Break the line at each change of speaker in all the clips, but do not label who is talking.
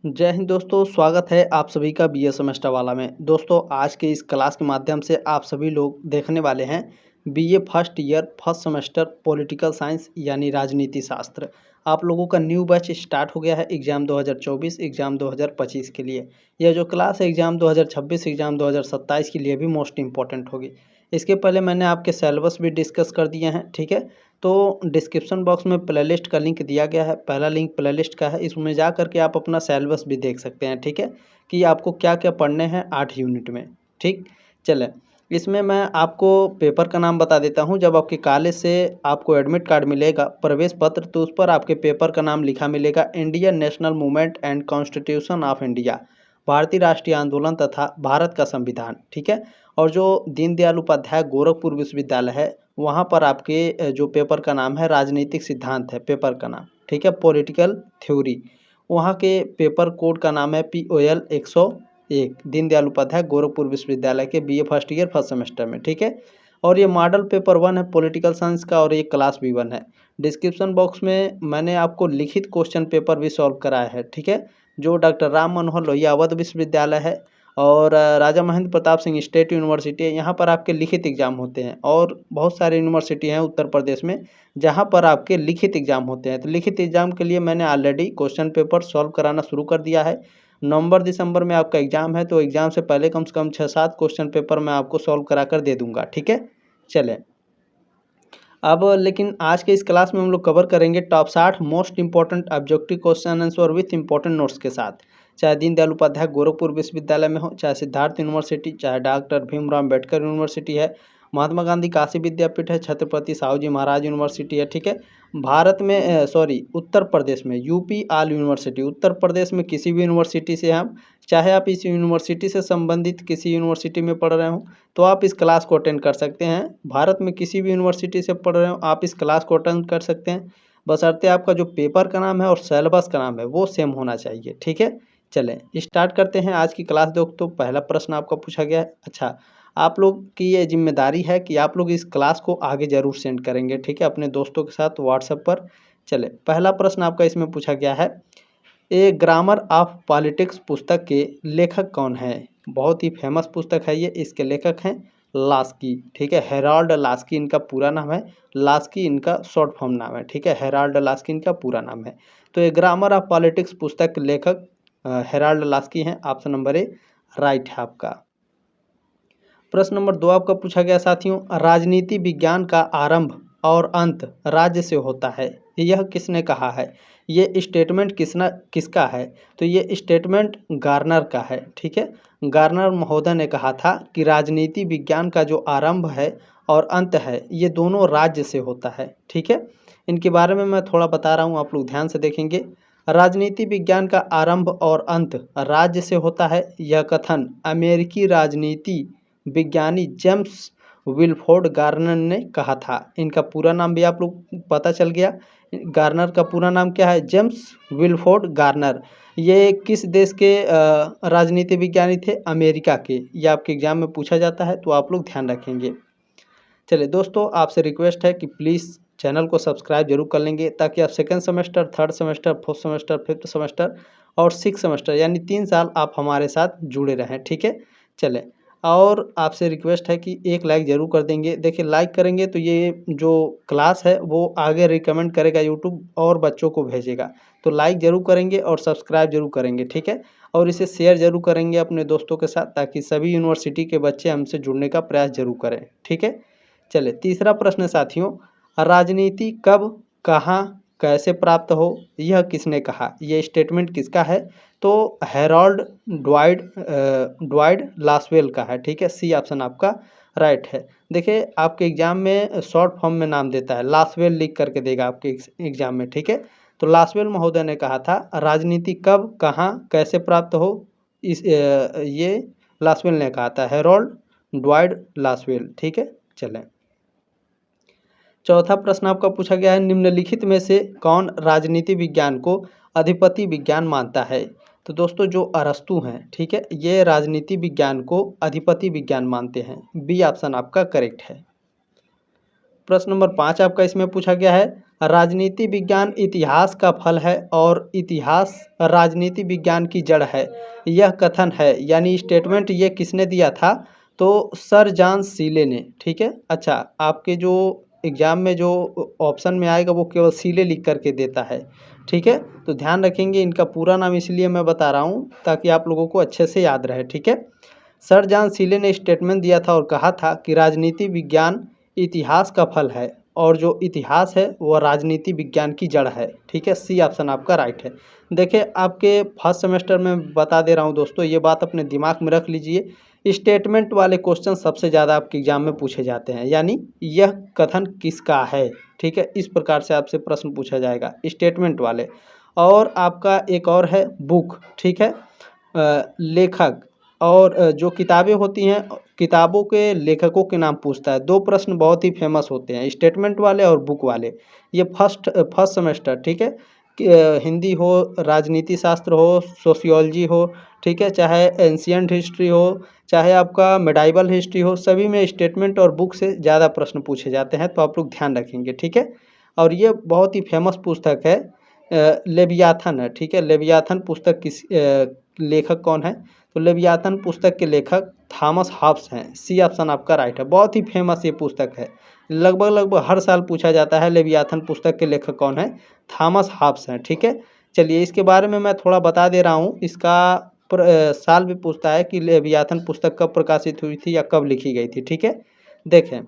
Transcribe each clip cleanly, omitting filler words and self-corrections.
जय हिंद दोस्तों, स्वागत है आप सभी का बीए सेमेस्टर वाला में। दोस्तों आज के इस क्लास के माध्यम से आप सभी लोग देखने वाले हैं BA first year first semester political science यानी राजनीति शास्त्र। आप लोगों का न्यू बैच स्टार्ट हो गया है एग्ज़ाम 2024 एग्ज़ाम 2025 के लिए। यह जो क्लास है एग्ज़ाम 2026 एग्ज़ाम 2027 के लिए भी मोस्ट इंपॉर्टेंट होगी। इसके पहले मैंने आपके सिलेबस भी डिस्कस कर दिए हैं, ठीक है। तो डिस्क्रिप्शन बॉक्स में प्लेलिस्ट का लिंक दिया गया है। पहला लिंक प्लेलिस्ट का है, इसमें जा कर के आप अपना सिलेबस भी देख सकते हैं, ठीक है, कि आपको क्या क्या पढ़ने हैं 8 यूनिट में, ठीक। चलें, इसमें मैं आपको पेपर का नाम बता देता हूं। जब आपके कॉलेज से आपको एडमिट कार्ड मिलेगा, प्रवेश पत्र, तो उस पर आपके पेपर का नाम लिखा मिलेगा Indian national movement and constitution of India, भारतीय राष्ट्रीय आंदोलन तथा भारत का संविधान, ठीक है। और जो दीनदयाल उपाध्याय गोरखपुर विश्वविद्यालय है, वहाँ पर आपके जो पेपर का नाम है राजनीतिक सिद्धांत है पेपर का नाम, ठीक है, पॉलिटिकल थ्योरी। वहाँ के पेपर कोड का नाम है POL 101, दीनदयाल उपाध्याय गोरखपुर विश्वविद्यालय के BA first year first semester में, ठीक है। और ये मॉडल पेपर 1 है पॉलिटिकल साइंस का, और ये क्लास B1 है। डिस्क्रिप्शन बॉक्स में मैंने आपको लिखित क्वेश्चन पेपर भी सॉल्व कराया है, ठीक है, जो डॉक्टर राम मनोहर लोहिया अवध विश्वविद्यालय है और राजा महेंद्र प्रताप सिंह स्टेट यूनिवर्सिटी है। यहाँ पर आपके लिखित एग्जाम होते हैं, और बहुत सारे यूनिवर्सिटी हैं उत्तर प्रदेश में जहाँ पर आपके लिखित एग्जाम होते हैं। तो लिखित एग्जाम के लिए मैंने ऑलरेडी क्वेश्चन पेपर सॉल्व कराना शुरू कर दिया है। नवंबर दिसंबर में आपका एग्जाम है, तो एग्जाम से पहले कम से कम 6-7 क्वेश्चन पेपर मैं आपको सॉल्व करा कर दे दूंगा, ठीक है। चलें, अब लेकिन आज के इस क्लास में हम लोग कवर करेंगे top 60 most important objective question answer with important notes के साथ। चाहे दीनदयाल उपाध्याय गोरखपुर विश्वविद्यालय में हो, चाहे सिद्धार्थ यूनिवर्सिटी, चाहे डॉक्टर भीमराव अम्बेडकर यूनिवर्सिटी है, महात्मा गांधी काशी विद्यापीठ है, छत्रपति साहू जी महाराज यूनिवर्सिटी है, ठीक है। भारत में उत्तर प्रदेश में यूपी आल यूनिवर्सिटी, उत्तर प्रदेश में किसी भी यूनिवर्सिटी से हम, चाहे आप इस यूनिवर्सिटी से संबंधित किसी यूनिवर्सिटी में पढ़ रहे हो तो आप इस क्लास को अटेंड कर सकते हैं। भारत में किसी भी यूनिवर्सिटी से पढ़ रहे हो आप इस क्लास को अटेंड कर सकते हैं, बशर्ते आपका जो पेपर का नाम है और सिलेबस का नाम है वो सेम होना चाहिए, ठीक है। चलें स्टार्ट करते हैं आज की क्लास। दोस्तों पहला प्रश्न आपका पूछा गया है, अच्छा, आप लोग की ये जिम्मेदारी है कि आप लोग इस क्लास को आगे जरूर सेंड करेंगे, ठीक है, अपने दोस्तों के साथ व्हाट्सएप पर। चले, पहला प्रश्न आपका इसमें पूछा गया है, ए ग्रामर ऑफ पॉलिटिक्स पुस्तक के लेखक कौन है। बहुत ही फेमस पुस्तक है ये, इसके लेखक हैं लास्की, ठीक है, हेराल्ड लास्की इनका पूरा नाम है, लास्की इनका शॉर्ट फॉर्म नाम है, ठीक है, हेराल्ड लास्की इनका पूरा नाम है। तो ये ग्रामर ऑफ पॉलिटिक्स पुस्तक के लेखक हेराल्ड लास्की हैं। ऑप्शन नंबर ए राइट है आपका। प्रश्न नंबर 2 आपका पूछा गया साथियों, राजनीति विज्ञान का आरंभ और अंत राज्य से होता है, यह किसने कहा है। ये स्टेटमेंट किसका है, तो ये स्टेटमेंट गार्नर का है, ठीक है। गार्नर महोदय ने कहा था कि राजनीति विज्ञान का जो आरंभ है और अंत है ये दोनों राज्य से होता है, ठीक है। इनके बारे में मैं थोड़ा बता रहा हूँ, आप लोग ध्यान से देखेंगे। राजनीति विज्ञान का आरंभ और अंत राज्य से होता है, यह कथन अमेरिकी राजनीति विज्ञानी जेम्स विल्फोर्ड गार्नर ने कहा था। इनका पूरा नाम भी आप लोग पता चल गया, गार्नर का पूरा नाम क्या है, जेम्स विल्फोर्ड गार्नर। ये किस देश के राजनीति विज्ञानी थे, अमेरिका के। ये आपके एग्जाम में पूछा जाता है, तो आप लोग ध्यान रखेंगे। चलिए दोस्तों, आपसे रिक्वेस्ट है कि प्लीज़ चैनल को सब्सक्राइब जरूर कर लेंगे, ताकि आप second semester, third semester, fourth semester, fifth semester और सिक्स सेमेस्टर यानी 3 साल आप हमारे साथ जुड़े रहें, ठीक है। चलें, और आपसे रिक्वेस्ट है कि एक लाइक ज़रूर कर देंगे। देखिए लाइक करेंगे तो ये जो क्लास है वो आगे रिकमेंड करेगा यूट्यूब और बच्चों को भेजेगा। तो लाइक ज़रूर करेंगे और सब्सक्राइब जरूर करेंगे, ठीक है। और इसे शेयर जरूर करेंगे अपने दोस्तों के साथ, ताकि सभी यूनिवर्सिटी के बच्चे हमसे जुड़ने का प्रयास जरूर करें, ठीक है। चलिए तीसरा प्रश्न साथियों, राजनीति कब, कहाँ, कैसे प्राप्त हो, यह किसने कहा। यह स्टेटमेंट किसका है, तो हेरोल्ड ड्वाइड लासवेल का है, ठीक है। सी ऑप्शन आपका राइट है। देखिए आपके एग्जाम में शॉर्ट फॉर्म में नाम देता है, लासवेल लिख करके देगा आपके एग्जाम में, ठीक है। तो लासवेल महोदय ने कहा था राजनीति कब, कहाँ, कैसे प्राप्त हो, ये लासवेल ने कहा था, हेरोल्ड ड्वाइड लासवेल, ठीक है। चलें, चौथा प्रश्न आपका पूछा गया है, निम्नलिखित में से कौन राजनीति विज्ञान को अधिपति विज्ञान मानता है। तो दोस्तों जो अरस्तु हैं, ठीक है, ये राजनीति विज्ञान को अधिपति विज्ञान मानते हैं। बी ऑप्शन आपका करेक्ट है। प्रश्न नंबर 5 आपका इसमें पूछा गया है, राजनीति विज्ञान इतिहास का फल है और इतिहास राजनीति विज्ञान की जड़ है। यह कथन है यानी स्टेटमेंट ये किसने दिया था? तो सर जॉन सीले ने। ठीक है। अच्छा, आपके जो एग्ज़ाम में जो ऑप्शन में आएगा वो केवल सीले लिख करके देता है। ठीक है, तो ध्यान रखेंगे। इनका पूरा नाम इसलिए मैं बता रहा हूँ ताकि आप लोगों को अच्छे से याद रहे। ठीक है। सर जॉन सीले ने स्टेटमेंट दिया था और कहा था कि राजनीति विज्ञान इतिहास का फल है और जो इतिहास है वह राजनीति विज्ञान की जड़ है। ठीक है, सी ऑप्शन आपका राइट है। देखिए, आपके फर्स्ट सेमेस्टर में बता दे रहा हूँ दोस्तों, ये बात अपने दिमाग में रख लीजिए। स्टेटमेंट वाले क्वेश्चन सबसे ज़्यादा आपके एग्जाम में पूछे जाते हैं, यानी यह कथन किसका है। ठीक है, इस प्रकार से आपसे प्रश्न पूछा जाएगा स्टेटमेंट वाले। और आपका एक और है बुक। ठीक है, लेखक और जो किताबें होती हैं, किताबों के लेखकों के नाम पूछता है। दो प्रश्न बहुत ही फेमस होते हैं, स्टेटमेंट वाले और बुक वाले। ये फर्स्ट सेमेस्टर, ठीक है, हिंदी हो, राजनीति शास्त्र हो, सोशियोलॉजी हो, ठीक है, चाहे एंशियंट हिस्ट्री हो, चाहे आपका मेडाइवल हिस्ट्री हो, सभी में स्टेटमेंट और बुक से ज़्यादा प्रश्न पूछे जाते हैं, तो आप लोग ध्यान रखेंगे। ठीक है, और ये बहुत ही फेमस पुस्तक है, लेवियाथन है। ठीक है, लेवियाथन पुस्तक किस लेखक कौन है? तो लेवियाथन पुस्तक के लेखक थॉमस हॉब्स हैं। सी ऑप्शन आपका राइट है। बहुत ही फेमस ये पुस्तक है, लगभग हर साल पूछा जाता है लेवियाथन पुस्तक के लेखक कौन है? थॉमस हॉब्स हैं। ठीक है, चलिए इसके बारे में मैं थोड़ा बता दे रहा हूँ। इसका साल भी पूछता है कि लेवियाथन पुस्तक कब प्रकाशित हुई थी या कब लिखी गई थी। ठीक है, देखें,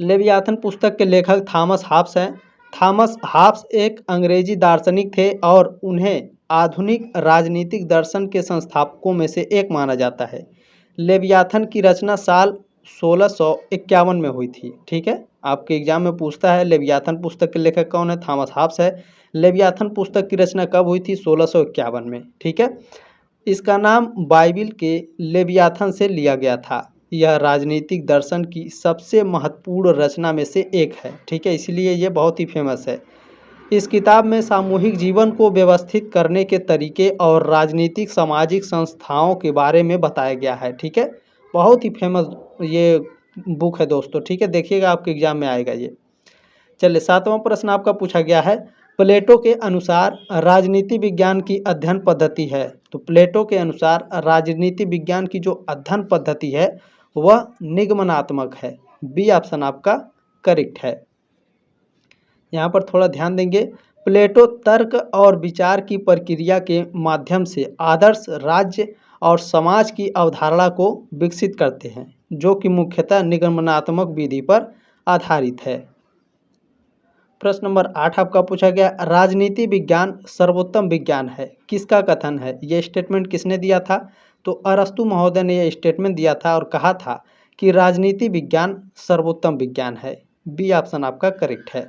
लेवियाथन पुस्तक के लेखक थॉमस हॉब्स हैं। थॉमस हॉब्स एक अंग्रेजी दार्शनिक थे और उन्हें आधुनिक राजनीतिक दर्शन के संस्थापकों में से एक माना जाता है। लेवियाथन की रचना साल 1651 में हुई थी। ठीक है, आपके एग्जाम में पूछता है लेवियाथन पुस्तक के लेखक कौन है? थॉमस हॉब्स है। लेवियाथन पुस्तक की रचना कब हुई थी? 1651 में। ठीक है, इसका नाम बाइबिल के लेवियाथन से लिया गया था। यह राजनीतिक दर्शन की सबसे महत्वपूर्ण रचना में से एक है। ठीक है, इसलिए ये बहुत ही फेमस है। इस किताब में सामूहिक जीवन को व्यवस्थित करने के तरीके और राजनीतिक सामाजिक संस्थाओं के बारे में बताया गया है। ठीक है, बहुत ही फेमस ये बुक है दोस्तों। ठीक है, देखिएगा आपके एग्जाम में आएगा ये। चलिए, सातवां प्रश्न आपका पूछा गया है, प्लेटो के अनुसार राजनीति विज्ञान की अध्ययन पद्धति है। तो प्लेटो के अनुसार राजनीति विज्ञान की जो अध्ययन पद्धति है वह निगमनात्मक है। बी ऑप्शन आपका करेक्ट है। यहाँ पर थोड़ा ध्यान देंगे। प्लेटो तर्क और विचार की प्रक्रिया के माध्यम से आदर्श राज्य और समाज की अवधारणा को विकसित करते हैं, जो कि मुख्यतः निगमनात्मक विधि पर आधारित है। प्रश्न नंबर 8 आपका पूछा गया, राजनीति विज्ञान सर्वोत्तम विज्ञान है, किसका कथन है? ये स्टेटमेंट किसने दिया था? तो अरस्तु महोदय ने यह स्टेटमेंट दिया था और कहा था कि राजनीति विज्ञान सर्वोत्तम विज्ञान है। बी ऑप्शन आपका करेक्ट है।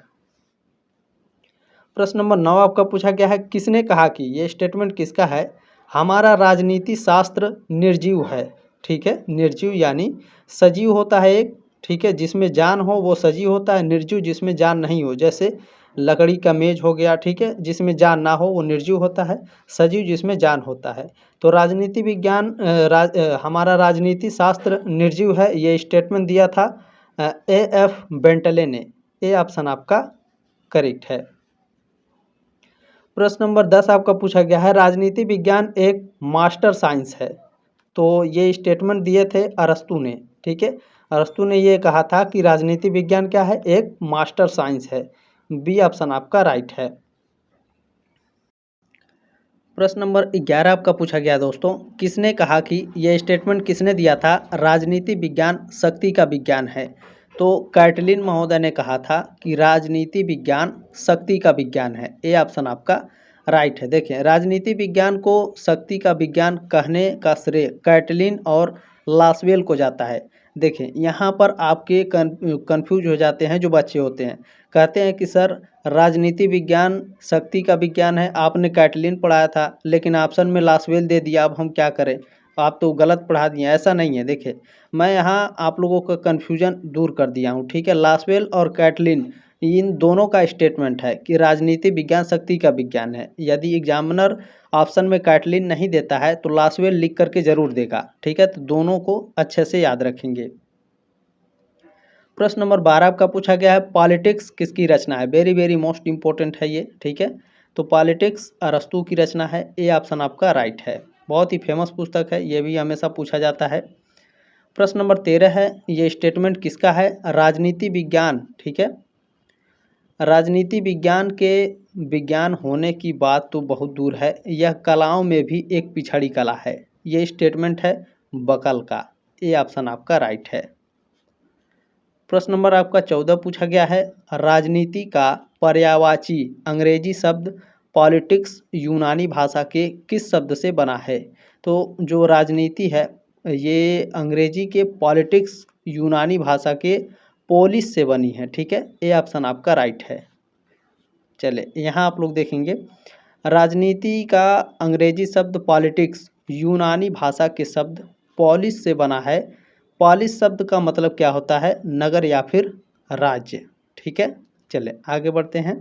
प्रश्न नंबर 9 आपका पूछा गया है, किसने कहा कि, ये स्टेटमेंट किसका है? हमारा राजनीति शास्त्र निर्जीव है। ठीक है, निर्जीव यानी सजीव होता है एक, ठीक है, जिसमें जान हो वो सजीव होता है। निर्जीव जिसमें जान नहीं हो, जैसे लकड़ी का मेज हो गया, ठीक है, जिसमें जान ना हो वो निर्जीव होता है। सजीव जिसमें जान होता है। तो राजनीति विज्ञान हमारा राजनीति शास्त्र निर्जीव है, ये स्टेटमेंट दिया था A.F. बेंटले ने। ए ऑप्शन आपका करेक्ट है। प्रश्न नंबर 10 आपका पूछा गया है, राजनीति विज्ञान एक मास्टर साइंस है। तो ये स्टेटमेंट दिए थे अरस्तु ने। ठीक है, अरस्तु ने ये कहा था कि राजनीति विज्ञान क्या है? एक मास्टर साइंस है। बी ऑप्शन आपका राइट है। प्रश्न नंबर 11 आपका पूछा गया दोस्तों, किसने कहा कि, यह स्टेटमेंट किसने दिया था? राजनीति विज्ञान शक्ति का विज्ञान है। तो कैटलिन महोदय ने कहा था कि राजनीति विज्ञान शक्ति का विज्ञान है। ए ऑप्शन आपका राइट है। देखें, राजनीति विज्ञान को शक्ति का विज्ञान कहने का श्रेय कैटलिन और लासवेल को जाता है। देखें, यहाँ पर आपके कन्फ्यूज हो जाते हैं जो बच्चे होते हैं, कहते हैं कि सर राजनीति विज्ञान शक्ति का विज्ञान है, आपने कैटलिन पढ़ाया था लेकिन ऑप्शन में लासवेल दे दिया, अब हम क्या करें? आप तो गलत पढ़ा दिए। ऐसा नहीं है। देखिए, मैं यहाँ आप लोगों का कन्फ्यूजन दूर कर दिया हूँ। ठीक है, लासवेल और कैटलिन इन दोनों का स्टेटमेंट है कि राजनीति विज्ञान शक्ति का विज्ञान है। यदि एग्जामिनर ऑप्शन में कैटलिन नहीं देता है तो लासवेल लिख करके जरूर देगा। ठीक है, तो दोनों को अच्छे से याद रखेंगे। प्रश्न नंबर 12 आपका पूछा गया है पॉलिटिक्स किसकी रचना है। वेरी वेरी मोस्ट इंपॉर्टेंट है ये, ठीक है। तो पॉलिटिक्स अरस्तू की रचना है, ए ऑप्शन आपका राइट है। बहुत ही फेमस पुस्तक है, ये भी हमेशा पूछा जाता है। प्रश्न नंबर 13 है, ये स्टेटमेंट किसका है। राजनीति विज्ञान, ठीक है। राजनीति विज्ञान के विज्ञान होने की बात तो बहुत दूर है, यह कलाओं में भी एक पिछड़ी कला है। ये स्टेटमेंट है बकल का, ए ऑप्शन आपका राइट है। प्रश्न नंबर आपका 14 पूछा गया है, राजनीति का पर्यायवाची अंग्रेजी शब्द पॉलिटिक्स यूनानी भाषा के किस शब्द से बना है। तो जो राजनीति है ये अंग्रेजी के पॉलिटिक्स यूनानी भाषा के पोलिस से बनी है, ठीक है। ए ऑप्शन आपका राइट है। चले यहाँ आप लोग देखेंगे, राजनीति का अंग्रेजी शब्द पॉलिटिक्स यूनानी भाषा के शब्द पोलिस से बना है। पोलिस शब्द का मतलब क्या होता है, नगर या फिर राज्य, ठीक है। चले आगे बढ़ते हैं।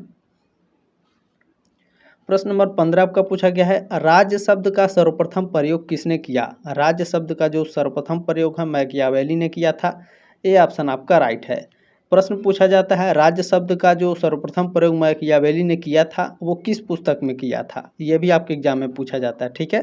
प्रश्न नंबर 15 आपका पूछा गया है, राज्य शब्द का सर्वप्रथम प्रयोग किसने किया। राज्य शब्द का जो सर्वप्रथम प्रयोग है मैकियावेली ने किया था, ये ऑप्शन आपका राइट है। प्रश्न पूछा जाता है राज्य शब्द का जो सर्वप्रथम प्रयोग मैकियावेली ने किया था वो किस पुस्तक में किया था, ये भी आपके एग्जाम में पूछा जाता है, ठीक है।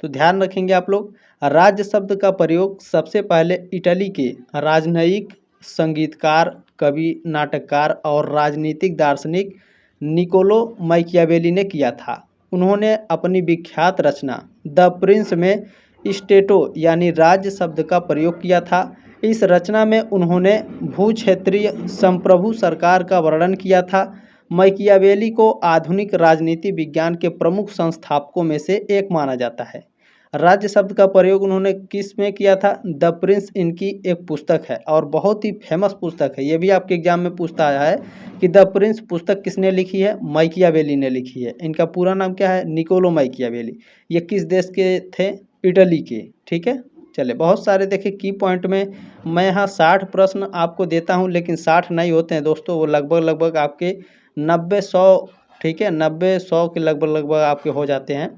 तो ध्यान रखेंगे आप लोग, राज्य शब्द का प्रयोग सबसे पहले इटली के राजनयिक संगीतकार, कवि, नाटककार और राजनीतिक दार्शनिक निकोलो मैकियावेली ने किया था। उन्होंने अपनी विख्यात रचना द प्रिंस में स्टेटो यानी राज्य शब्द का प्रयोग किया था। इस रचना में उन्होंने भूक्षेत्रीय संप्रभु सरकार का वर्णन किया था। मैकियावेली को आधुनिक राजनीति विज्ञान के प्रमुख संस्थापकों में से एक माना जाता है। राज्य शब्द का प्रयोग उन्होंने किस में किया था, द प्रिंस इनकी एक पुस्तक है और बहुत ही फेमस पुस्तक है। ये भी आपके एग्जाम में पूछता आया है कि द प्रिंस पुस्तक किसने लिखी है, मैकियावेली ने लिखी है। इनका पूरा नाम क्या है, निकोलो मैकियावेली। ये किस देश के थे, इटली के, ठीक है। चले बहुत सारे देखिए की पॉइंट में मैं यहाँ 60 प्रश्न आपको देता हूँ, लेकिन 60 नहीं होते हैं दोस्तों, वो लगभग आपके 90-100, ठीक है, 90-100 के लगभग आपके हो जाते हैं।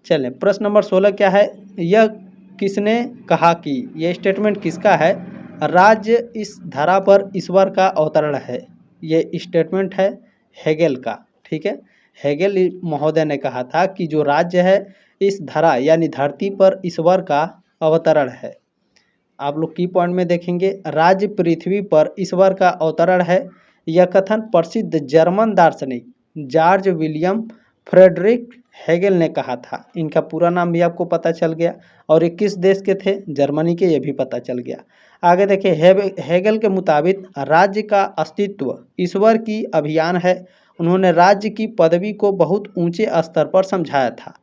चलें प्रश्न नंबर 16 क्या है, यह किसने कहा कि, यह स्टेटमेंट किसका है, राज्य इस धरा पर ईश्वर का अवतरण है। ये स्टेटमेंट है हेगेल का, ठीक है। हेगेल महोदय ने कहा था कि जो राज्य है इस धरा यानी धरती पर ईश्वर का अवतरण है। आप लोग की पॉइंट में देखेंगे, राज्य पृथ्वी पर ईश्वर का अवतरण है। यह कथन प्रसिद्ध जर्मन दार्शनिक जॉर्ज विलियम फ्रेडरिक हेगेल ने कहा था। इनका पूरा नाम भी आपको पता चल गया और ये किस देश के थे, जर्मनी के, ये भी पता चल गया। आगे देखिए, हेगेल के मुताबिक राज्य का अस्तित्व ईश्वर की अभियान है। उन्होंने राज्य की पदवी को बहुत ऊंचे स्तर पर समझाया था।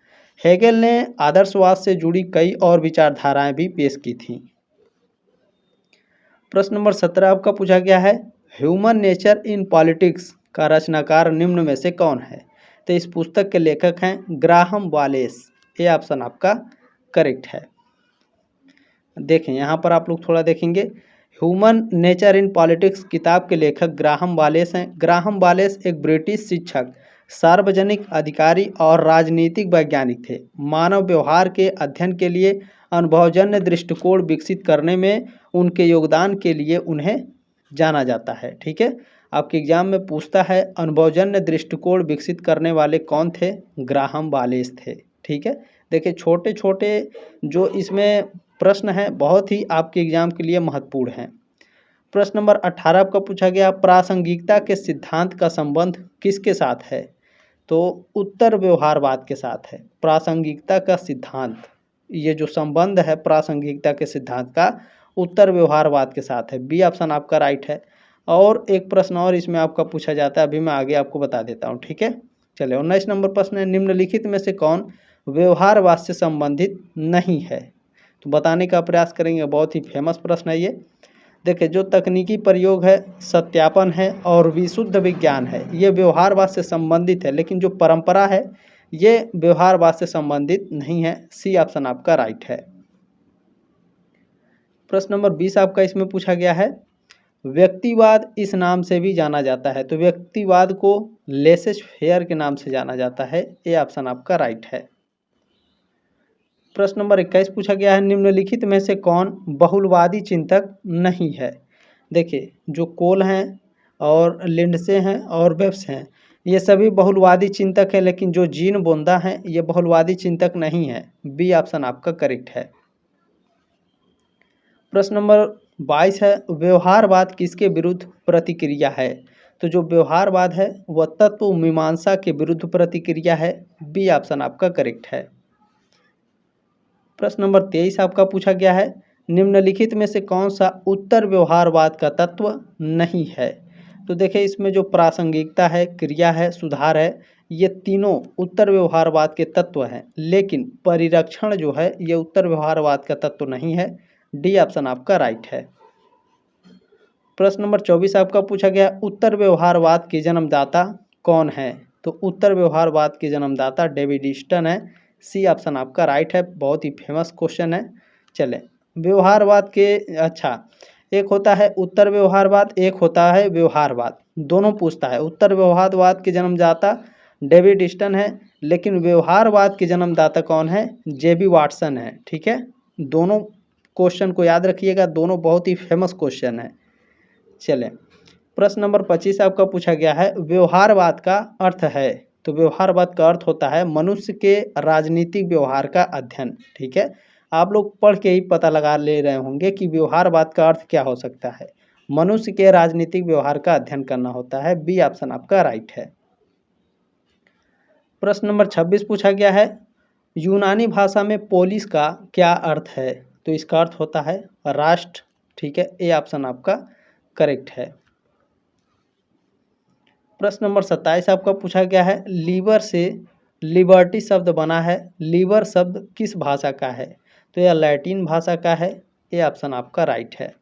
हेगेल ने आदर्शवाद से जुड़ी कई और विचारधाराएं भी पेश की थीं। प्रश्न नंबर 17 आपका पूछा गया है, ह्यूमन नेचर इन पॉलिटिक्स का रचनाकार निम्न में से कौन है। तो इस पुस्तक के लेखक हैं ग्राहम वालेस। ये ऑप्शन आपका करेक्ट है। देखें यहाँ पर आप लोग थोड़ा देखेंगे, ह्यूमन नेचर इन पॉलिटिक्स किताब के लेखक ग्राहम वालेस हैं। ग्राहम वालेस एक ब्रिटिश शिक्षक, सार्वजनिक अधिकारी और राजनीतिक वैज्ञानिक थे। मानव व्यवहार के अध्ययन के लिए अनुभवजन्य दृष्टिकोण विकसित करने में उनके योगदान के लिए उन्हें जाना जाता है, ठीक है। आपके एग्जाम में पूछता है अनुभवजन्य दृष्टिकोण विकसित करने वाले कौन थे, ग्राहम वालेस थे, ठीक है। देखिए छोटे छोटे जो इसमें प्रश्न हैं बहुत ही आपके एग्जाम के लिए महत्वपूर्ण हैं। प्रश्न नंबर 18 आपका पूछा गया, प्रासंगिकता के सिद्धांत का संबंध किसके साथ है। तो उत्तर व्यवहारवाद के साथ है। प्रासंगिकता का सिद्धांत, ये जो संबंध है प्रासंगिकता के सिद्धांत का उत्तर व्यवहारवाद के साथ है। बी ऑप्शन आपका राइट है। और एक प्रश्न और इसमें आपका पूछा जाता है, अभी मैं आगे आपको बता देता हूँ, ठीक है। चलिए 19 नंबर प्रश्न है, निम्नलिखित में से कौन व्यवहारवाद से संबंधित नहीं है। तो बताने का प्रयास करेंगे, बहुत ही फेमस प्रश्न है ये। देखिए जो तकनीकी प्रयोग है, सत्यापन है और विशुद्ध विज्ञान है, ये व्यवहारवाद से संबंधित है, लेकिन जो परंपरा है ये व्यवहारवाद से संबंधित नहीं है। सी ऑप्शन आपका राइट है। प्रश्न नंबर 20 आपका इसमें पूछा गया है, व्यक्तिवाद इस नाम से भी जाना जाता है। तो व्यक्तिवाद को लेसेस फेयर के नाम से जाना जाता है। ये ऑप्शन आपका राइट है। प्रश्न नंबर 21 पूछा गया है, निम्नलिखित में से कौन बहुलवादी चिंतक नहीं है। देखिए जो कोल हैं और लिंडसे हैं और वेब्स हैं, ये सभी बहुलवादी चिंतक है, लेकिन जो जीन बोंदा हैं ये बहुलवादी चिंतक नहीं है। बी ऑप्शन आपका करेक्ट है। प्रश्न नंबर 22 है, व्यवहारवाद किसके विरुद्ध प्रतिक्रिया है? तो जो व्यवहारवाद है वह तत्व मीमांसा के विरुद्ध प्रतिक्रिया है। बी ऑप्शन आपका करेक्ट है। प्रश्न नंबर 23 आपका पूछा गया है, निम्नलिखित में से कौन सा उत्तर व्यवहारवाद का तत्व नहीं है? तो देखिए इसमें जो प्रासंगिकता है, क्रिया है, सुधार है, ये तीनों उत्तर व्यवहारवाद के तत्व हैं, लेकिन परिरक्षण जो है ये उत्तर व्यवहारवाद का तत्व नहीं है। डी ऑप्शन आपका राइट है। प्रश्न नंबर 24 आपका पूछा गया, उत्तर व्यवहारवाद के जन्मदाता कौन है? तो उत्तर व्यवहारवाद के जन्मदाता डेविड ईस्टन है। सी ऑप्शन आपका राइट है। बहुत ही फेमस क्वेश्चन है। चले व्यवहारवाद के एक होता है उत्तर व्यवहारवाद, एक होता है व्यवहारवाद, दोनों पूछता है। उत्तर व्यवहारवाद के जन्मदाता डेविड ईस्टन है, लेकिन व्यवहारवाद के जन्मदाता कौन है? जेबी वाटसन है। ठीक है, दोनों क्वेश्चन को याद रखिएगा, दोनों बहुत ही फेमस क्वेश्चन है। चलें प्रश्न नंबर 25 आपका पूछा गया है, व्यवहारवाद का अर्थ है? तो व्यवहारवाद का अर्थ होता है मनुष्य के राजनीतिक व्यवहार का अध्ययन। ठीक है, आप लोग पढ़ के ही पता लगा ले रहे होंगे कि व्यवहारवाद का अर्थ क्या हो सकता है। मनुष्य के राजनीतिक व्यवहार का अध्ययन करना होता है। बी ऑप्शन आपका राइट है। प्रश्न नंबर 26 पूछा गया है, यूनानी भाषा में पोलिस का क्या अर्थ है? तो इसका अर्थ होता है राष्ट्र। ठीक है, ए ऑप्शन आपका करेक्ट है। प्रश्न नंबर 27 आपका पूछा गया है, लीवर से लिबर्टी शब्द बना है। लीवर शब्द किस भाषा का है? तो यह लैटिन भाषा का है। ये ऑप्शन आपका राइट है।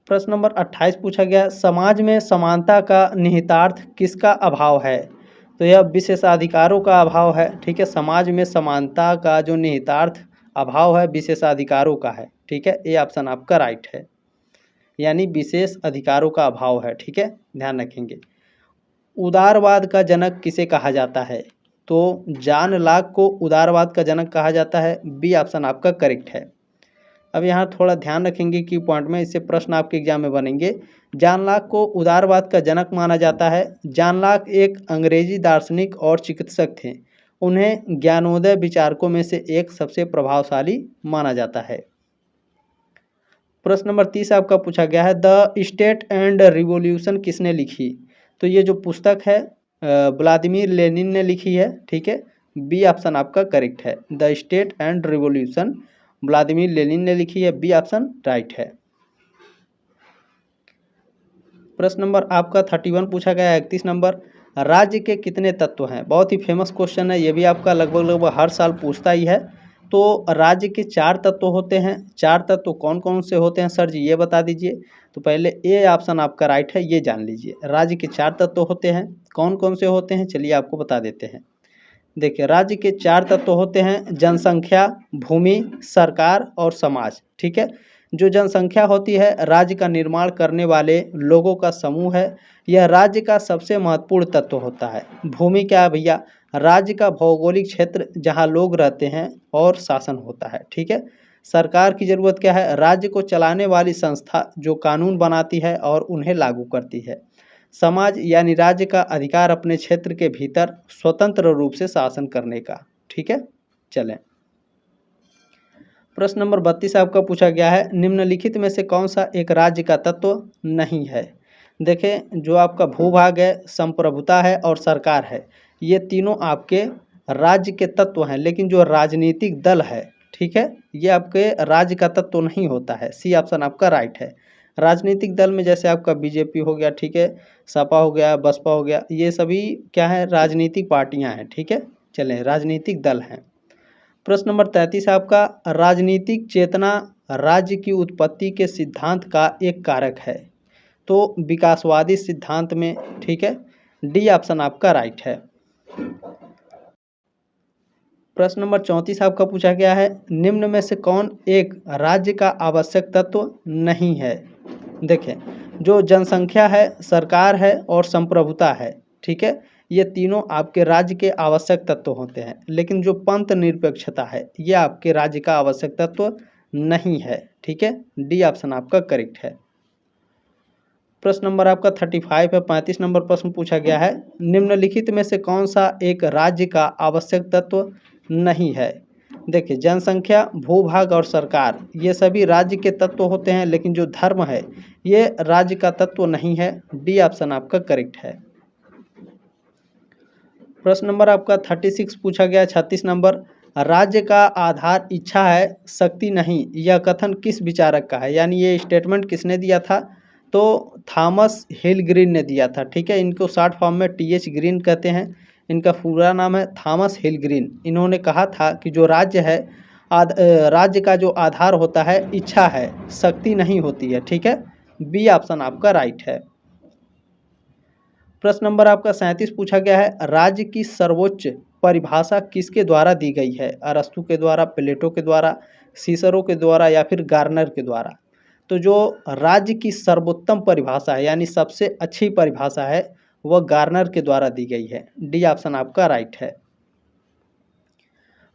प्रश्न नंबर 28 पूछा गया, समाज में समानता का निहितार्थ किसका अभाव है? तो यह विशेषाधिकारों का अभाव है। ठीक है, समाज में समानता का जो निहितार्थ अभाव है विशेषाधिकारों का है। ठीक है, ये ऑप्शन आपका राइट है, यानी विशेष अधिकारों का अभाव है। ठीक है, ध्यान रखेंगे। उदारवाद का जनक किसे कहा जाता है? तो जॉन लॉक को उदारवाद का जनक कहा जाता है। बी ऑप्शन आपका करेक्ट है। अब यहाँ थोड़ा ध्यान रखेंगे कि पॉइंट में, इससे प्रश्न आपके एग्जाम में बनेंगे। जॉन लॉक को उदारवाद का जनक माना जाता है। जॉन लॉक एक अंग्रेजी दार्शनिक और चिकित्सक थे। उन्हें ज्ञानोदय विचारकों में से एक सबसे प्रभावशाली माना जाता है। प्रश्न नंबर 30 आपका पूछा गया है, द स्टेट एंड रिवॉल्यूशन किसने लिखी? तो ये जो पुस्तक है व्लादिमीर लेनिन ने लिखी है। ठीक है, बी ऑप्शन आपका करेक्ट है। The state and revolution Vladimir Lenin ने लिखी है। बी ऑप्शन राइट है। प्रश्न नंबर आपका 31 पूछा गया है, 31 नंबर, राज्य के कितने तत्व हैं? बहुत ही फेमस क्वेश्चन है, ये भी आपका लगभग हर साल पूछता ही है। तो राज्य के 4 तत्व होते हैं। 4 तत्व कौन कौन से होते हैं सर जी, ये बता दीजिए। तो पहले ए ऑप्शन आपका राइट है, ये जान लीजिए। राज्य के 4 तत्व होते हैं, कौन कौन से होते हैं चलिए आपको बता देते हैं। देखिए राज्य के 4 तत्व होते हैं, जनसंख्या, भूमि, सरकार और समाज। ठीक है, जो जनसंख्या होती है राज्य का निर्माण करने वाले लोगों का समूह है। यह राज्य का सबसे महत्वपूर्ण तत्व होता है। भूमि क्या है भैया? राज्य का भौगोलिक क्षेत्र जहां लोग रहते हैं और शासन होता है। ठीक है, सरकार की ज़रूरत क्या है? राज्य को चलाने वाली संस्था जो कानून बनाती है और उन्हें लागू करती है। समाज यानी राज्य का अधिकार अपने क्षेत्र के भीतर स्वतंत्र रूप से शासन करने का। ठीक है, चलें प्रश्न नंबर 32 आपका पूछा गया है, निम्नलिखित में से कौन सा एक राज्य का तत्व नहीं है? देखें जो आपका भूभाग है, संप्रभुता है और सरकार है, ये तीनों आपके राज्य के तत्व हैं, लेकिन जो राजनीतिक दल है, ठीक है, ये आपके राज्य का तत्व नहीं होता है। सी ऑप्शन आपका राइट है। राजनीतिक दल में जैसे आपका बीजेपी हो गया, ठीक है, सपा हो गया, बसपा हो गया, ये सभी क्या है? राजनीतिक पार्टियां हैं। ठीक है, चलें राजनीतिक दल हैं। प्रश्न नंबर 33 आपका, राजनीतिक चेतना राज्य की उत्पत्ति के सिद्धांत का एक कारक है। तो विकासवादी सिद्धांत में। ठीक है, डी ऑप्शन आपका राइट है। प्रश्न नंबर 34 आपका पूछा गया है, निम्न में से कौन एक राज्य का आवश्यक तत्व नहीं है? देखें जो जनसंख्या है, सरकार है और संप्रभुता है, ठीक है, ये तीनों आपके राज्य के आवश्यक तत्व होते हैं, लेकिन जो पंथ निरपेक्षता है ये आपके राज्य का आवश्यक तत्व नहीं है। ठीक है, डी ऑप्शन आपका करेक्ट है। प्रश्न नंबर आपका 35 है। 35 नंबर प्रश्न पूछा गया है, निम्नलिखित में से कौन सा एक राज्य का आवश्यक तत्व नहीं है। देखिए, जनसंख्या, भूभाग और सरकार ये सभी राज्य के तत्व होते हैं, लेकिन जो धर्म है ये राज्य का तत्व नहीं है। डी ऑप्शन आपका करेक्ट है। प्रश्न नंबर आपका 36 पूछा गया। 36 नंबर, राज्य का आधार इच्छा है, शक्ति नहीं, यह कथन किस विचारक का है। यानी ये स्टेटमेंट किसने दिया था, तो थॉमस हिल ग्रीन ने दिया था। ठीक है, इनको शॉर्ट फॉर्म में टी.एच. ग्रीन कहते हैं। इनका पूरा नाम है थॉमस हिल ग्रीन। इन्होंने कहा था कि जो राज्य है, राज्य का जो आधार होता है इच्छा है, शक्ति नहीं होती है। ठीक है, बी ऑप्शन आपका राइट है। प्रश्न नंबर आपका 37 पूछा गया है, राज्य की सर्वोच्च परिभाषा किसके द्वारा दी गई है। अरस्तु के द्वारा, प्लेटो के द्वारा, सीसरो के द्वारा या फिर गार्नर के द्वारा। तो जो राज्य की सर्वोत्तम परिभाषा है यानी सबसे अच्छी परिभाषा है वह गार्नर के द्वारा दी गई है। डी ऑप्शन आपका राइट है।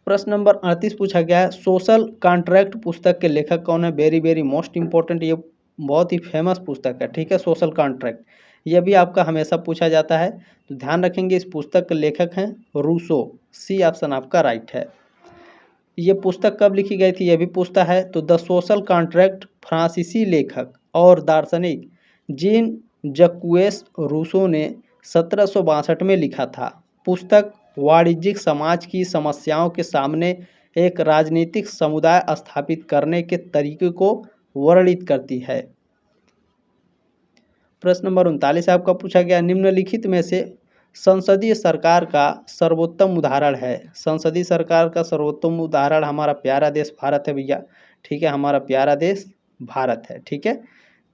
प्रश्न नंबर 38 पूछा गया है, सोशल कॉन्ट्रैक्ट पुस्तक के लेखक कौन है। वेरी वेरी मोस्ट इंपॉर्टेंट, ये बहुत ही फेमस पुस्तक है। ठीक है, सोशल कॉन्ट्रैक्ट यह भी आपका हमेशा पूछा जाता है, तो ध्यान रखेंगे इस पुस्तक के लेखक हैं रूसो। सी ऑप्शन आपका राइट है। ये पुस्तक कब लिखी गई थी यह भी पूछता है, तो द सोशल कॉन्ट्रैक्ट फ्रांसीसी लेखक और दार्शनिक जीन जक्वेस रूसो ने 1762 में लिखा था। पुस्तक वाणिज्यिक समाज की समस्याओं के सामने एक राजनीतिक समुदाय स्थापित करने के तरीके को वर्णित करती है। प्रश्न नंबर 39 आपका पूछा गया, निम्नलिखित में से संसदीय सरकार का सर्वोत्तम उदाहरण है। संसदीय सरकार का सर्वोत्तम उदाहरण हमारा प्यारा देश भारत है भैया। ठीक है, हमारा प्यारा देश भारत है। ठीक है,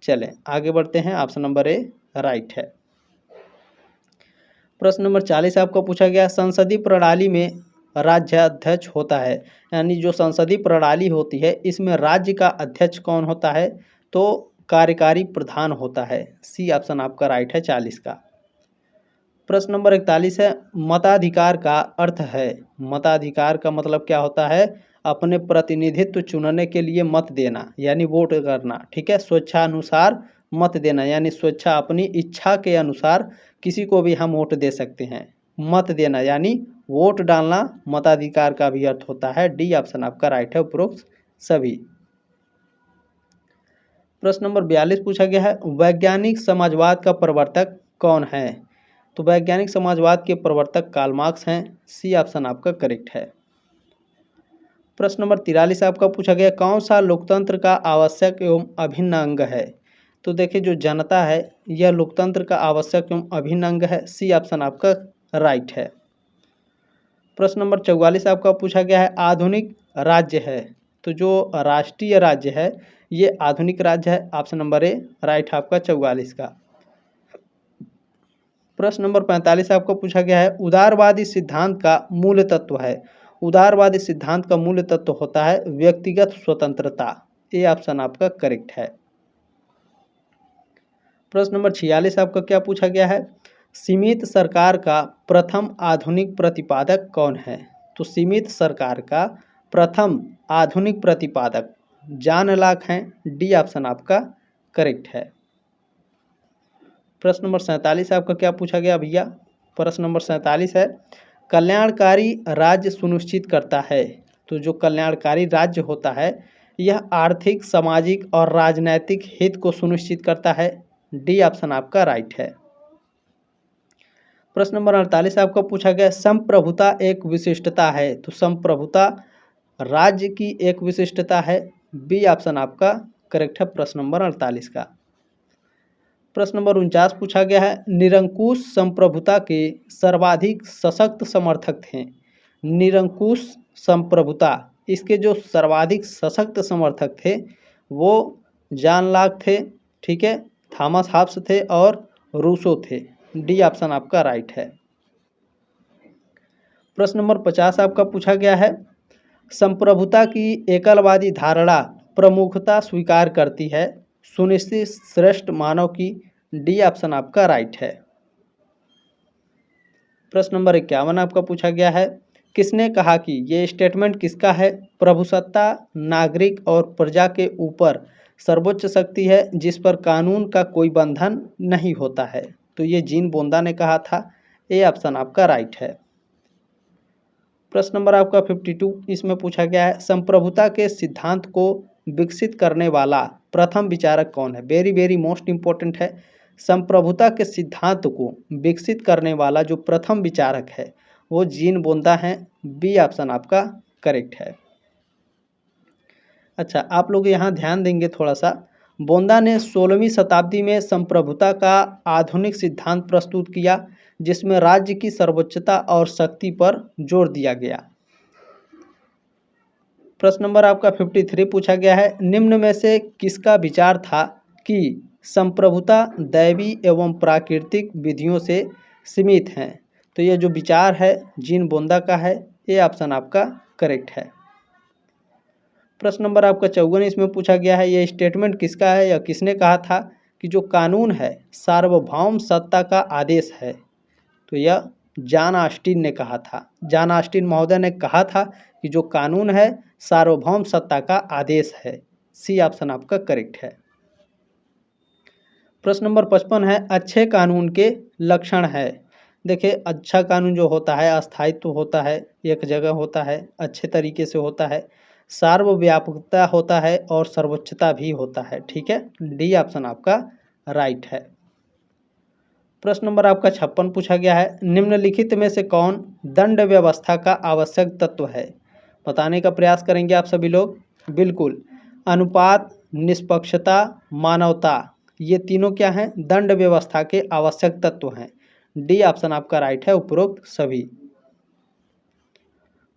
चलें आगे बढ़ते हैं। ऑप्शन नंबर ए राइट है। प्रश्न नंबर 40 आपको पूछा गया, संसदीय प्रणाली में राज्याध्यक्ष होता है। यानी जो संसदीय प्रणाली होती है इसमें राज्य का अध्यक्ष कौन होता है, तो कार्यकारी प्रधान होता है। सी ऑप्शन आपका राइट है 40 का। प्रश्न नंबर 41 है, मताधिकार का अर्थ है। मताधिकार का मतलब क्या होता है, अपने प्रतिनिधित्व चुनने के लिए मत देना यानी वोट करना। ठीक है, स्वेच्छानुसार मत देना यानी स्वेच्छा अपनी इच्छा के अनुसार किसी को भी हम वोट दे सकते हैं। मत देना यानी वोट डालना मताधिकार का भी अर्थ होता है। डी ऑप्शन आपका राइट है, उपरोक्त सभी। प्रश्न नंबर 42 पूछा गया है, वैज्ञानिक समाजवाद का प्रवर्तक कौन है। तो वैज्ञानिक समाजवाद के प्रवर्तक कार्ल मार्क्स हैं। सी ऑप्शन आपका करेक्ट है। प्रश्न नंबर 43 आपका पूछा गया, कौन सा लोकतंत्र का आवश्यक एवं अभिन्न अंग है। तो देखिए, जो जनता है यह लोकतंत्र का आवश्यक एवं अभिन्न अंग है। सी ऑप्शन आपका राइट है। प्रश्न नंबर 44 आपका पूछा गया है, आधुनिक राज्य है। तो जो राष्ट्रीय राज्य है ये आधुनिक राज्य है। ऑप्शन नंबर ए राइट है आपका 44 का। प्रश्न नंबर 45 आपको पूछा गया है, उदारवादी सिद्धांत का मूल तत्व है। उदारवादी सिद्धांत का मूल तत्व होता है व्यक्तिगत स्वतंत्रता। ए ऑप्शन आपका करेक्ट है। प्रश्न नंबर 46 आपका क्या पूछा गया है, सीमित सरकार का प्रथम आधुनिक प्रतिपादक कौन है। तो सीमित सरकार का प्रथम आधुनिक प्रतिपादक जॉन लॉक हैं। डी ऑप्शन आपका करेक्ट है। प्रश्न नंबर 47 आपका क्या पूछा गया भैया, प्रश्न नंबर 47 है, कल्याणकारी राज्य सुनिश्चित करता है। तो जो कल्याणकारी राज्य होता है यह आर्थिक, सामाजिक और राजनैतिक हित को सुनिश्चित करता है। डी ऑप्शन आपका राइट है। प्रश्न नंबर 48 आपका पूछा गया, संप्रभुता एक विशिष्टता है। तो संप्रभुता राज्य की एक विशिष्टता है। बी ऑप्शन आपका करेक्ट है प्रश्न नंबर 48 का। प्रश्न नंबर 49 पूछा गया है, निरंकुश संप्रभुता के सर्वाधिक सशक्त समर्थक थे। निरंकुश संप्रभुता इसके जो सर्वाधिक सशक्त समर्थक थे वो जॉन लॉक थे। ठीक है, थॉमस हॉब्स थे और रूसो थे। डी ऑप्शन आपका राइट है। प्रश्न नंबर 50 आपका पूछा गया है, संप्रभुता की एकलवादी धारणा प्रमुखता स्वीकार करती है सुनिश्चित श्रेष्ठ मानव की। डी ऑप्शन आपका राइट है। प्रश्न नंबर 51 आपका पूछा गया है, किसने कहा कि ये स्टेटमेंट किसका है, प्रभुसत्ता नागरिक और प्रजा के ऊपर सर्वोच्च शक्ति है जिस पर कानून का कोई बंधन नहीं होता है। तो ये जीन बोंदा ने कहा था। ए ऑप्शन आपका राइट है। प्रश्न नंबर आपका 52 इसमें पूछा गया है, संप्रभुता के सिद्धांत को विकसित करने वाला प्रथम विचारक कौन है। वेरी वेरी मोस्ट इंपॉर्टेंट है। संप्रभुता के सिद्धांत को विकसित करने वाला जो प्रथम विचारक है वो जीन बोंदा है। बी ऑप्शन आपका करेक्ट है। अच्छा, आप लोग यहाँ ध्यान देंगे थोड़ा सा, बोंदा ने 16वीं शताब्दी में संप्रभुता का आधुनिक सिद्धांत प्रस्तुत किया जिसमें राज्य की सर्वोच्चता और शक्ति पर जोर दिया गया। प्रश्न नंबर आपका 53 पूछा गया है, निम्न में से किसका विचार था कि संप्रभुता दैवी एवं प्राकृतिक विधियों से सीमित हैं। तो ये जो विचार है जीन बोंदा का है। ये ऑप्शन आपका करेक्ट है। प्रश्न नंबर आपका 54 इसमें पूछा गया है, ये स्टेटमेंट किसका है या किसने कहा था कि जो कानून है सार्वभौम सत्ता का आदेश है। तो यह जॉन ऑस्टिन ने कहा था। जॉन ऑस्टिन महोदय ने कहा था कि जो कानून है सार्वभौम सत्ता का आदेश है। सी ऑप्शन आपका करेक्ट है। प्रश्न नंबर 55 है, अच्छे कानून के लक्षण है। देखिए, अच्छा कानून जो होता है अस्थायित्व होता है, एक जगह होता है, अच्छे तरीके से होता है, सार्वव्यापकता होता है और सर्वोच्चता भी होता है। ठीक है, डी ऑप्शन आपका राइट है। प्रश्न नंबर आपका 56 पूछा गया है, निम्नलिखित में से कौन दंड व्यवस्था का आवश्यक तत्व है। बताने का प्रयास करेंगे आप सभी लोग। बिल्कुल, अनुपात, निष्पक्षता, मानवता, ये तीनों क्या हैं, दंड व्यवस्था के आवश्यक तत्व हैं। डी ऑप्शन आपका राइट है, उपरोक्त सभी।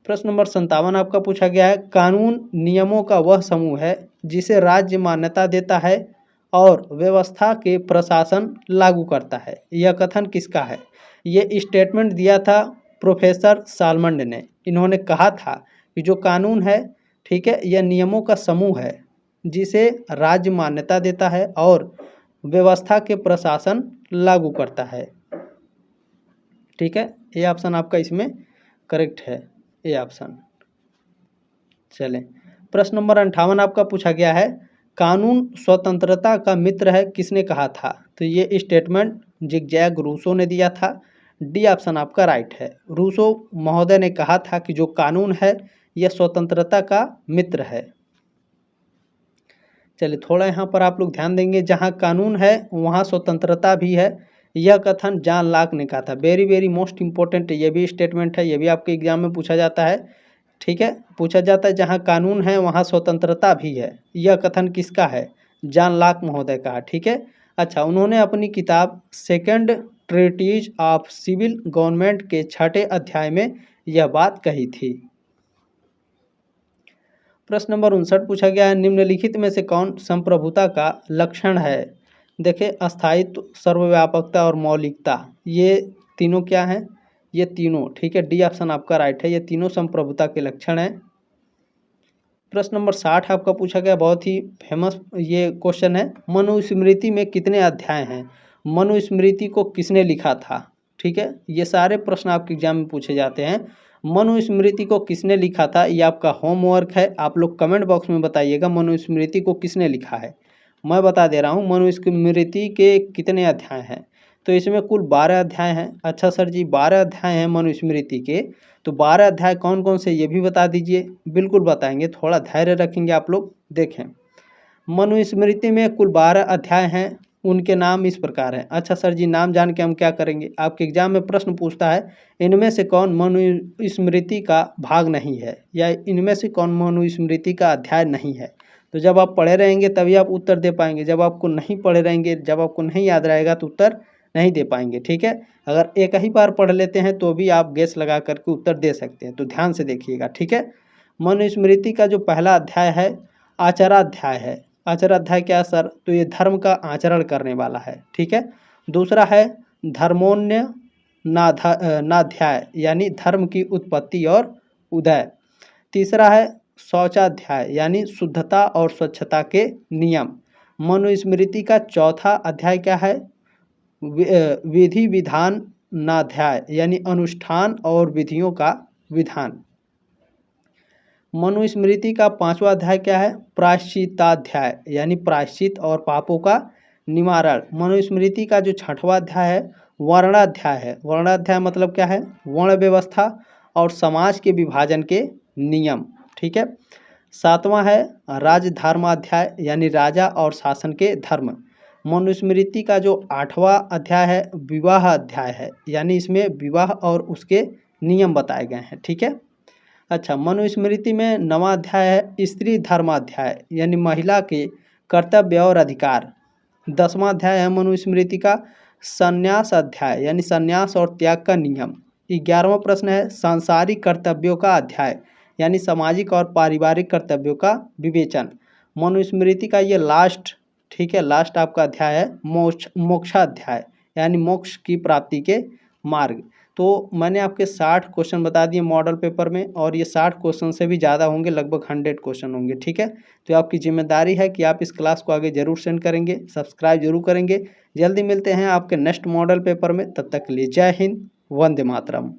प्रश्न नंबर 57 आपका पूछा गया है, कानून नियमों का वह समूह है जिसे राज्य मान्यता देता है और व्यवस्था के प्रशासन लागू करता है। यह कथन किसका है। ये स्टेटमेंट दिया था प्रोफेसर सालमंड ने। इन्होंने कहा था कि जो कानून है, ठीक है, यह नियमों का समूह है जिसे राज्य मान्यता देता है और व्यवस्था के प्रशासन लागू करता है। ठीक है, ये ऑप्शन आपका इसमें करेक्ट है, ये ऑप्शन। चलें, प्रश्न नंबर 58 आपका पूछा गया है, कानून स्वतंत्रता का मित्र है किसने कहा था। तो ये स्टेटमेंट जिगजैग रूसो ने दिया था। डी ऑप्शन आपका राइट है। रूसो महोदय ने कहा था कि जो कानून है यह स्वतंत्रता का मित्र है। चलिए, थोड़ा यहाँ पर आप लोग ध्यान देंगे, जहाँ कानून है वहाँ स्वतंत्रता भी है। यह कथन जॉन लॉक ने कहा था। वेरी वेरी मोस्ट इंपॉर्टेंट ये भी स्टेटमेंट है, ये भी आपके एग्जाम में पूछा जाता है। ठीक है, पूछा जाता है जहाँ कानून है वहाँ स्वतंत्रता भी है। यह कथन किसका है, जॉन लॉक महोदय का। ठीक है, अच्छा, उन्होंने अपनी किताब second treatise of civil government के 6ठे अध्याय में यह बात कही थी। प्रश्न नंबर 59 पूछा गया है, निम्नलिखित में से कौन संप्रभुता का लक्षण है। देखिए, अस्थायित्व, सर्वव्यापकता और मौलिकता, ये तीनों क्या हैं, ये तीनों। ठीक है, डी ऑप्शन आपका राइट है, ये तीनों संप्रभुता के लक्षण हैं। प्रश्न नंबर 60 आपका पूछा गया, बहुत ही फेमस ये क्वेश्चन है, मनुस्मृति में कितने अध्याय हैं। मनुस्मृति को किसने लिखा था। ठीक है, ये सारे प्रश्न आपके एग्जाम में पूछे जाते हैं। मनुस्मृति को किसने लिखा था, ये आपका होमवर्क है। आप लोग कमेंट बॉक्स में बताइएगा मनुस्मृति को किसने लिखा है। मैं बता दे रहा हूँ मनुस्मृति के कितने अध्याय हैं। तो इसमें कुल 12 अध्याय हैं। अच्छा सर जी, 12 अध्याय हैं मनुस्मृति के, तो 12 अध्याय कौन कौन से ये भी बता दीजिए। बिल्कुल बताएंगे, थोड़ा धैर्य रखेंगे आप लोग। देखें, मनुस्मृति में कुल 12 अध्याय हैं, उनके नाम इस प्रकार हैं। अच्छा सर जी, नाम जान के हम क्या करेंगे, आपके एग्जाम में प्रश्न पूछता है इनमें से कौन मनुस्मृति का भाग नहीं है या इनमें से कौन मनुस्मृति का अध्याय नहीं है। तो जब आप पढ़े रहेंगे तभी आप उत्तर दे पाएंगे। जब आपको नहीं पढ़े रहेंगे, जब आपको नहीं याद रहेगा तो उत्तर नहीं दे पाएंगे। ठीक है, अगर एक ही बार पढ़ लेते हैं तो भी आप गेस लगा करके उत्तर दे सकते हैं। तो ध्यान से देखिएगा। ठीक है, मनुस्मृति का जो पहला अध्याय है आचराध्याय है। आचराध्याय क्या सर, तो ये धर्म का आचरण करने वाला है। ठीक है, दूसरा है धर्मोन्य नाध्याय, यानी धर्म की उत्पत्ति और उदय। तीसरा है शौचाध्याय, यानी शुद्धता और स्वच्छता के नियम। मनुस्मृति का चौथा अध्याय क्या है, विधि विधान नाध्याय, यानी अनुष्ठान और विधियों का विधान। मनुस्मृति का 5वां अध्याय क्या है? प्रायश्चिताध्याय, यानी प्रायश्चित और पापों का निवारण। मनुस्मृति का जो 6वां अध्याय है वर्णाध्याय है। वर्णाध्याय मतलब क्या है? वर्ण व्यवस्था और समाज के विभाजन के नियम। ठीक है। 7वां है राजधर्माध्याय, यानी राजा और शासन के धर्म। मनुस्मृति का जो 8वां अध्याय है विवाह अध्याय है, यानी इसमें विवाह और उसके नियम बताए गए हैं। ठीक है। अच्छा, मनुस्मृति में 9वां अध्याय है स्त्री धर्माध्याय, यानी महिला के कर्तव्य और अधिकार। 10वां अध्याय है मनुस्मृति का संन्यास अध्याय, यानी संन्यास और त्याग का नियम। 11वां प्रश्न है सांसारिक कर्तव्यों का अध्याय, यानी सामाजिक और पारिवारिक कर्तव्यों का विवेचन। मनुस्मृति का ये लास्ट, ठीक है, लास्ट आपका अध्याय है मोक्षाध्याय, यानी मोक्ष की प्राप्ति के मार्ग। तो मैंने आपके 60 क्वेश्चन बता दिए मॉडल पेपर में, और ये 60 क्वेश्चन से भी ज़्यादा होंगे, लगभग 100 क्वेश्चन होंगे। ठीक है। तो आपकी जिम्मेदारी है कि आप इस क्लास को आगे जरूर सेंड करेंगे, सब्सक्राइब जरूर करेंगे। जल्दी मिलते हैं आपके नेक्स्ट मॉडल पेपर में, तब तक के लिए जय हिंद, वंदे मातरम।